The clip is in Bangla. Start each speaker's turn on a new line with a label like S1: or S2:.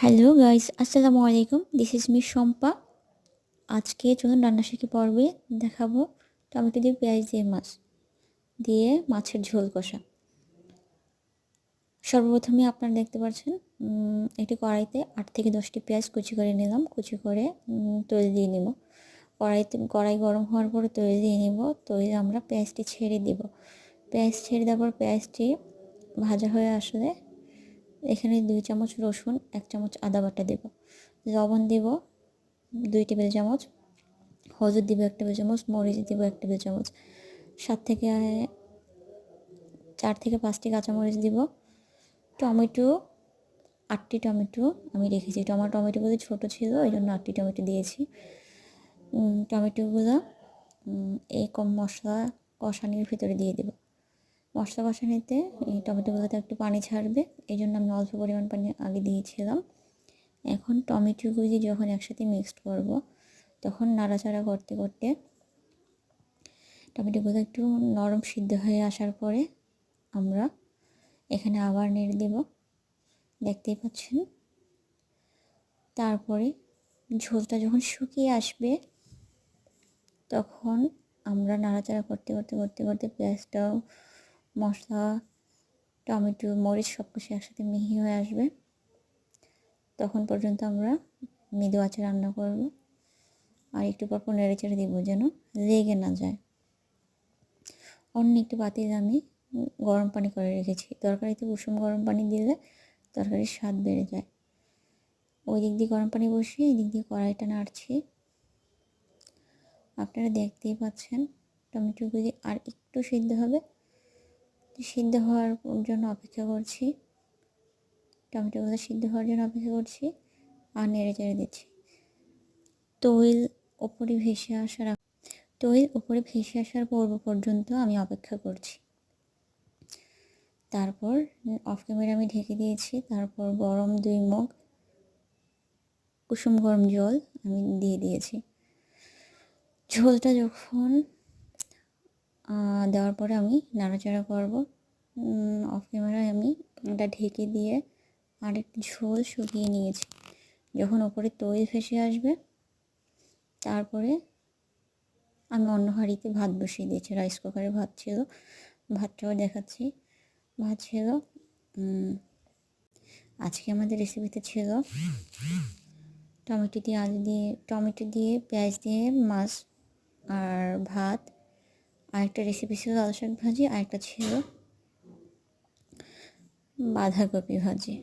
S1: হ্যালো গাইস, আসসালামু আলাইকুম। This is me Shampa. আজকে চলুন রান্না শিখি পর্বে দেখাবো টমেটো দিয়ে পেঁয়াজ দিয়ে মাছ দিয়ে মাছের ঝোল কষা। সর্বপ্রথমে আপনারা দেখতে পাচ্ছেন একটি কড়াইতে 8 থেকে 10টি পেঁয়াজ কুচি করে নিলাম। কুচি করে তৈল দিয়ে নেব। কড়াই গরম হওয়ার পরে তৈল দিয়ে নেব। তৈলে আমরা পেঁয়াজটি ছেড়ে দেব। পেঁয়াজ ছেড়ে দেওয়ার পর পেঁয়াজটি ভাজা হয়ে আসলে এখানে 2 চামচ রসুন, 1 চামচ আদা বাটা দেব। লবণ দেব 2 টেবিল চামচ, হলুদ দিব 1 টেবিল চামচ, মরিচ দিব 1 টেবিল চামচ, 4 থেকে 5টি কাঁচামরিচ দিব। টমেটো 8টি টমেটো আমি রেখেছি। টমেটোগুলো ছোট ছিল, এই জন্য 8টি টমেটো দিয়েছি। টমেটোগুলো এই মশলা কষানির ভিতরে দিয়ে দেব। মশলা কষানিতে এই টমেটোগুলোতে একটু পানি ছাড়বে, এই জন্য আমি অল্প পরিমাণ পানি আগে দিয়েছিলাম। এখন টমেটোগুলি যখন একসাথে মিক্সড করব, তখন নাড়াচাড়া করতে করতে টমেটোগুলো একটু নরম সিদ্ধ হয়ে আসার পরে আমরা এখানে আবার নেড়ে দেব, দেখতেই পাচ্ছেন। তারপরে ঝোলটা যখন শুকিয়ে আসবে, তখন আমরা নাড়াচাড়া করতে করতে করতে করতে পেঁয়াজটাও, মশলা, টমেটো, মরিচ সব কিছু একসাথে মিহি হয়ে আসবে। তখন পর্যন্ত আমরা মৃদু আঁচে রান্না করব, আর একটু পর নেড়ে চেড়ে দেবো যেন লেগে না যায়। অন্য একটি পাতিলে আমি গরম পানি করে রেখেছি। তরকারিতে কুসুম গরম পানি দিলে তরকারির স্বাদ বেড়ে যায়। ওই দিক দিয়ে গরম পানি বসিয়ে এই দিক দিয়ে কড়াইটা নাড়ছি। আপনারা দেখতেই পাচ্ছেন টমেটোগুলি আর একটু সিদ্ধ হবে। সিদ্ধ হওয়ার জন্য অপেক্ষা করছি, টমেটোগুলো সিদ্ধ হওয়ার জন্য অপেক্ষা করছি আর নেড়ে চেড়ে দিচ্ছি। তৈল ওপরে ভেসে আসার পূর্ব পর্যন্ত আমি অপেক্ষা করছি। তারপর অফ ক্যামেরা আমি ঢেকে দিয়েছি। তারপর গরম 2 মগ কুসুম গরম জল আমি দিয়ে দিয়েছি। ঝোলটা যখন দেওয়ার পরে আমি নাড়াচাড়া করব। অফ ক্যামেরায় আমি এটা ঢেকে দিয়ে আরেকটু ঝোল শুকিয়ে নিয়েছি। যখন ওপরে তৈল ভেসে আসবে, তারপরে আমি অন্য হাঁড়িতে ভাত বসিয়ে দিয়েছি। রাইস কুকারে ভাত ছিল, ভাতটাও দেখাচ্ছি। ভাত ছিল, আজকে আমাদের রেসিপিতে ছিল টমেটো দিয়ে পেঁয়াজ দিয়ে মাছ আর ভাত। আরেকটা রেসিপি ছিল লাল শাক ভাজি, আরেকটা ছিল বাঁধাকপি ভাজি।